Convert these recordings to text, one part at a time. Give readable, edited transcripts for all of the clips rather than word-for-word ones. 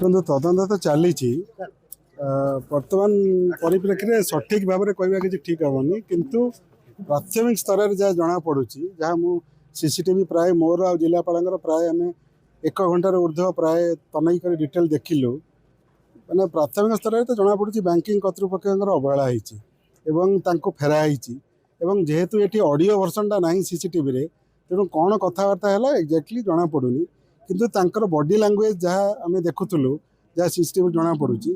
ଦେଖନ୍ତୁ ତଦନ୍ତ ତ ଚାଲିଛି। ବର୍ତ୍ତମାନ ପରିପ୍ରେକ୍ଷୀରେ ସଠିକ୍ ଭାବରେ କହିବା କିଛି ଠିକ୍ ହେବନି, କିନ୍ତୁ ପ୍ରାଥମିକ ସ୍ତରରେ ଯାହା ଜଣାପଡ଼ୁଛି, ଯାହା ମୁଁ ସିସିଟିଭି ପ୍ରାୟ ମୋର ଆଉ ଜିଲ୍ଲାପାଳଙ୍କର ପ୍ରାୟ ଆମେ 1 ଘଣ୍ଟାର ଉର୍ଦ୍ଧ୍ୱ ପ୍ରାୟ ତନେଇ କରି ଡିଟେଲ୍ ଦେଖିଲୁ। ମାନେ ପ୍ରାଥମିକ ସ୍ତରରେ ତ ଜଣାପଡ଼ୁଛି ବ୍ୟାଙ୍କିଂ କର୍ତ୍ତୃପକ୍ଷଙ୍କର ଅବହେଳା ହେଇଛି ଏବଂ ତାଙ୍କୁ ଫେରା ହେଇଛି। ଏବଂ ଯେହେତୁ ଏଠି ଅଡ଼ିଓ ଭର୍ସନଟା ନାହିଁ ସିସିଟିଭିରେ, ତେଣୁ କ'ଣ କଥାବାର୍ତ୍ତା ହେଲା ଏକ୍ଜାକ୍ଟଲି ଜଣାପଡ଼ୁନି। କିନ୍ତୁ ତାଙ୍କର ବଡି ଲାଙ୍ଗୁଏଜ ଯାହା ଆମେ ଦେଖୁଥିଲୁ, ଯାହା ସିସିଟିଭି ଜଣାପଡ଼ୁଛି,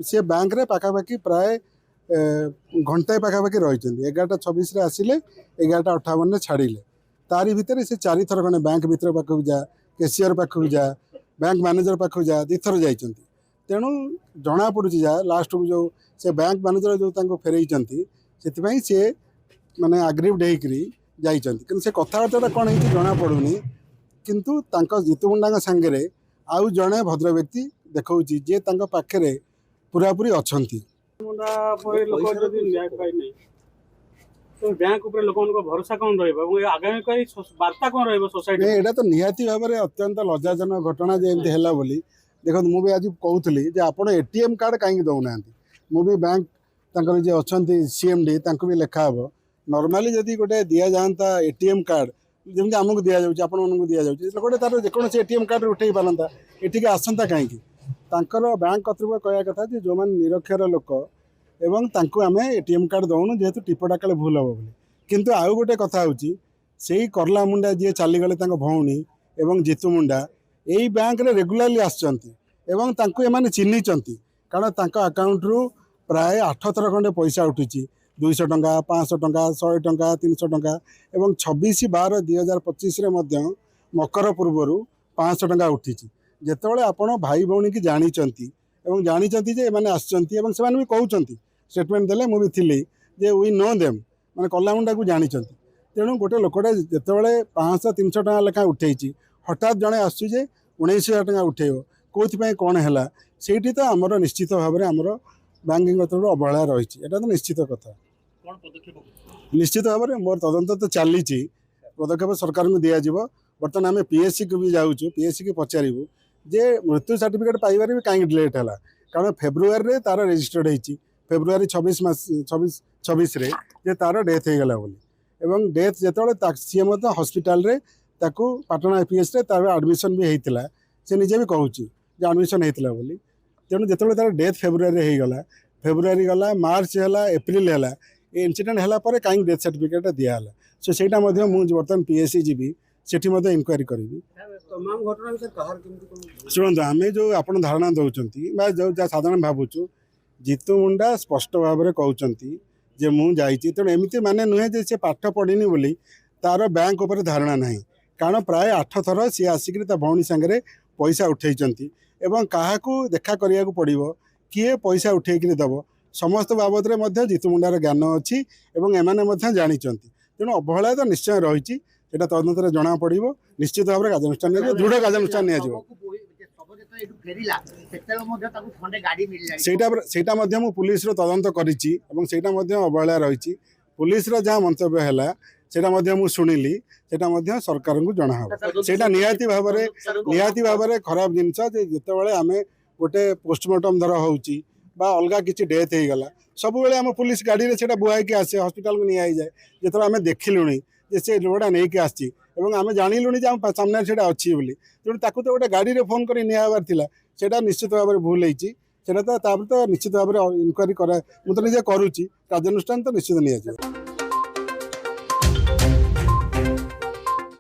ସେ ବ୍ୟାଙ୍କରେ ପାଖାପାଖି ପ୍ରାୟ ଘଣ୍ଟାଏ ପାଖାପାଖି ରହିଛନ୍ତି। 11:26 ଆସିଲେ, 11:58 ଛାଡ଼ିଲେ। ତାରି ଭିତରେ ସେ 4 ଥର ଖଣ୍ଡେ ବ୍ୟାଙ୍କ ଭିତର ପାଖକୁ ଯା, କେସିଆର ପାଖକୁ ଯା, ବ୍ୟାଙ୍କ ମ୍ୟାନେଜର ପାଖକୁ ଯା, 2 ଥର ଯାଇଛନ୍ତି। ତେଣୁ ଜଣାପଡ଼ୁଛି ଯାହା ଲାଷ୍ଟକୁ ଯେଉଁ ସେ ବ୍ୟାଙ୍କ ମ୍ୟାନେଜର ଯେଉଁ ତାଙ୍କୁ ଫେରେଇଛନ୍ତି, ସେଥିପାଇଁ ସେ ମାନେ ଆଗ୍ରିଭ୍ଡ ହେଇକରି ଯାଇଛନ୍ତି। କିନ୍ତୁ ସେ କଥାବାର୍ତ୍ତାଟା କ'ଣ ହେଇଛି ଜଣାପଡ଼ୁନି। କିନ୍ତୁ ତାଙ୍କ ଜିତୁ ମୁଣ୍ଡାଙ୍କ ସାଙ୍ଗରେ ଆଉ ଜଣେ ଭଦ୍ର ବ୍ୟକ୍ତି ଦେଖାଉଛି ଯିଏ ତାଙ୍କ ପାଖରେ ପୁରାପୁରି ଅଛନ୍ତି। ଏଇଟା ତ ନିହାତି ଭାବରେ ଅତ୍ୟନ୍ତ ଲଜ୍ଜାଜନକ ଘଟଣା ଯେ ଏମିତି ହେଲା ବୋଲି। ଦେଖନ୍ତୁ, ମୁଁ ବି ଆଜି କହୁଥିଲି ଯେ ଆପଣ ATM କାର୍ଡ଼ କାହିଁକି ଦେଉନାହାନ୍ତି। ମୁଁ ବି ବ୍ୟାଙ୍କ ତାଙ୍କର ଯିଏ ଅଛନ୍ତି CMD ତାଙ୍କୁ ବି ଲେଖା ହେବ। ନର୍ମାଲି ଯଦି ଗୋଟେ ଦିଆଯାଆନ୍ତା ATM କାର୍ଡ଼ ଯେମିତି ଆମକୁ ଦିଆଯାଉଛି, ଆପଣମାନଙ୍କୁ ଦିଆଯାଉଛି, ଲୋକଟେ ତାର ଯେକୌଣସି ATM କାର୍ଡ଼ରେ ଉଠେଇ ପାରନ୍ତା, ଏଠିକି ଆସନ୍ତା କାହିଁକି। ତାଙ୍କର ବ୍ୟାଙ୍କ କର୍ତ୍ତୃପକ୍ଷ କହିବା କଥା ଯେ ଯେଉଁମାନେ ନିରକ୍ଷର ଲୋକ ଏବଂ ତାଙ୍କୁ ଆମେ ATM କାର୍ଡ଼ ଦେଉନୁ, ଯେହେତୁ ଟିପଟା କାଳେ ଭୁଲ ହେବ ବୋଲି। କିନ୍ତୁ ଆଉ ଗୋଟେ କଥା ହେଉଛି, ସେଇ କର୍ଲା ମୁଣ୍ଡା ଯିଏ ଚାଲିଗଲେ ତାଙ୍କ ଭଉଣୀ ଏବଂ ଜିତୁ ମୁଣ୍ଡା ଏଇ ବ୍ୟାଙ୍କରେ ରେଗୁଲାରଲି ଆସିଛନ୍ତି ଏବଂ ତାଙ୍କୁ ଏମାନେ ଚିହ୍ନିଛନ୍ତି। କାରଣ ତାଙ୍କ ଆକାଉଣ୍ଟରୁ ପ୍ରାୟ 8 ଥର ଖଣ୍ଡେ ପଇସା ଉଠିଛି। 200 ଟଙ୍କା, 500 ଟଙ୍କା, 100 ଟଙ୍କା, 300 ଟଙ୍କା ଏବଂ 26/12/2025 ମଧ୍ୟ ମକର ପୂର୍ବରୁ 500 ଟଙ୍କା ଉଠିଛି। ଯେତେବେଳେ ଆପଣ ଭାଇ ଭଉଣୀ କି ଜାଣିଛନ୍ତି ଏବଂ ଜାଣିଛନ୍ତି ଯେ ଏମାନେ ଆସିଛନ୍ତି ଏବଂ ସେମାନେ ବି କହୁଛନ୍ତି, ଷ୍ଟେଟମେଣ୍ଟ ଦେଲେ, ମୁଁ ବି ଥିଲି ଯେ ୱି ନୋ ଦେମ୍, ମାନେ କଲାମୁଣ୍ଡାକୁ ଜାଣିଛନ୍ତି। ତେଣୁ ଗୋଟେ ଲୋକଟେ ଯେତେବେଳେ 500-300 ଟଙ୍କା ଲେଖାଏଁ ଉଠେଇଛି, ହଠାତ୍ ଜଣେ ଆସୁଛି ଯେ 19,000 ଟଙ୍କା ଉଠେଇବ, କେଉଁଥିପାଇଁ କ'ଣ ହେଲା, ସେଇଠି ତ ଆମର ନିଶ୍ଚିତ ଭାବରେ ଆମର ବ୍ୟାଙ୍କିଂ ତରଫରୁ ଅବହେଳା ରହିଛି। ଏଇଟା ତ ନିଶ୍ଚିତ କଥା। ନିଶ୍ଚିତ ଭାବରେ ମୋର ତଦନ୍ତ ତ ଚାଲିଛି, ପଦକ୍ଷେପ ସରକାରଙ୍କୁ ଦିଆଯିବ। ବର୍ତ୍ତମାନ ଆମେ PSCକୁ ବି ଯାଉଛୁ, PSCକୁ ପଚାରିବୁ ଯେ ମୃତ୍ୟୁ ସାର୍ଟିଫିକେଟ୍ ପାଇବାରେ ବି କାହିଁକି ଲେଟ୍ ହେଲା। କାରଣ ଫେବୃଆରୀରେ ତାର ରେଜିଷ୍ଟର୍ଡ ହେଇଛି, ଫେବୃଆରୀ 26/26ରେ ଯେ ତାର ଡେଥ୍ ହେଇଗଲା ବୋଲି। ଏବଂ ଡେଥ୍ ଯେତେବେଳେ ସିଏ ମଧ୍ୟ ହସ୍ପିଟାଲରେ ତାକୁ ପାଟଣା APSରେ ତାର ଆଡ଼ମିସନ୍ ବି ହେଇଥିଲା। ସେ ନିଜେ ବି କହୁଛି ଯେ ଆଡ଼ମିସନ୍ ହେଇଥିଲା ବୋଲି। ତେଣୁ ଯେତେବେଳେ ତାର ଡେଥ୍ ଫେବୃଆରୀରେ ହେଇଗଲା, ଫେବୃଆରୀ ଗଲା, ମାର୍ଚ୍ଚ ହେଲା, ଏପ୍ରିଲ ହେଲା, ଏ ଇନସିଡେଣ୍ଟ ହେଲା ପରେ କାହିଁକି ଡେଥ୍ ସାର୍ଟିଫିକେଟ୍ଟା ଦିଆହେଲା। ସେଇଟା ମଧ୍ୟ ମୁଁ ବର୍ତ୍ତମାନ PSC ଯିବି, ସେଠି ମଧ୍ୟ ଇନକ୍ୱାରି କରିବି। ଶୁଣନ୍ତୁ, ଆମେ ଯେଉଁ ଆପଣ ଧାରଣା ଦେଉଛନ୍ତି ବା ଯେଉଁ ଯାହା ସାଧାରଣ ଭାବୁଛୁ, ଜିତୁ ମୁଣ୍ଡା ସ୍ପଷ୍ଟ ଭାବରେ କହୁଛନ୍ତି ଯେ ମୁଁ ଯାଇଛି। ତେଣୁ ଏମିତି ମାନେ ନୁହେଁ ଯେ ସେ ପାଠ ପଢ଼ିନି ବୋଲି ତାର ବ୍ୟାଙ୍କ ଉପରେ ଧାରଣା ନାହିଁ। କାରଣ ପ୍ରାୟ 8 ଥର ସିଏ ଆସିକରି ତା ଭଉଣୀ ସାଙ୍ଗରେ ପଇସା ଉଠେଇଛନ୍ତି ଏବଂ କାହାକୁ ଦେଖା କରିବାକୁ ପଡ଼ିବ, କିଏ ପଇସା ଉଠେଇକରି ଦେବ, ସମସ୍ତ ବାବଦରେ ମଧ୍ୟ ଜିତୁ ମୁଣ୍ଡାର ଜ୍ଞାନ ଅଛି ଏବଂ ଏମାନେ ମଧ୍ୟ ଜାଣିଛନ୍ତି। ତେଣୁ ଅବହେଳା ତ ନିଶ୍ଚୟ ରହିଛି, ସେଇଟା ତଦନ୍ତରେ ଜଣାପଡ଼ିବ। ନିଶ୍ଚିତ ଭାବରେ କାର୍ଯ୍ୟାନୁଷ୍ଠାନ ନିଆଯିବ, ଦୃଢ଼ କାର୍ଯ୍ୟାନୁଷ୍ଠାନ ନିଆଯିବ। ସେଇଟା ମଧ୍ୟ ମୁଁ ପୁଲିସର ତଦନ୍ତ କରିଛି ଏବଂ ସେଇଟା ମଧ୍ୟ ଅବହେଳା ରହିଛି। ପୁଲିସର ଯାହା ମନ୍ତବ୍ୟ ହେଲା ସେଇଟା ମଧ୍ୟ ମୁଁ ଶୁଣିଲି, ସେଇଟା ମଧ୍ୟ ସରକାରଙ୍କୁ ଜଣାହେବ। ସେଇଟା ନିହାତି ଭାବରେ ଖରାପ ଜିନିଷ ଯେ ଯେତେବେଳେ ଆମେ ଗୋଟେ ପୋଷ୍ଟମର୍ଟମ୍ ଧର ହେଉଛି ବା ଅଲଗା କିଛି ଡେଥ୍ ହେଇଗଲା, ସବୁବେଳେ ଆମ ପୁଲିସ ଗାଡ଼ିରେ ସେଇଟା ବୁହାଇକି ଆସେ, ହସ୍ପିଟାଲକୁ ନିଆ ହେଇଯାଏ। ଯେତେବେଳେ ଆମେ ଦେଖିଲୁଣି ଯେ ସେ ଲୋକଟା ନେଇକି ଆସିଛି ଏବଂ ଆମେ ଜାଣିଲୁଣି ଯେ ଆମ ସାମ୍ନାରେ ସେଇଟା ଅଛି ବୋଲି, ତେଣୁ ତାକୁ ତ ଗୋଟେ ଗାଡ଼ିରେ ଫୋନ୍ କରି ନିଆହେବାର ଥିଲା। ସେଇଟା ନିଶ୍ଚିତ ଭାବରେ ଭୁଲ ହେଇଛି। ସେଇଟା ତ ତାପରେ ତ ନିଶ୍ଚିତ ଭାବରେ ଇନକ୍ୱାରି ମୁଁ ତ ନିଜେ କରୁଛି, କାର୍ଯ୍ୟାନୁଷ୍ଠାନ ତ ନିଶ୍ଚିତ ନିଆଯିବ।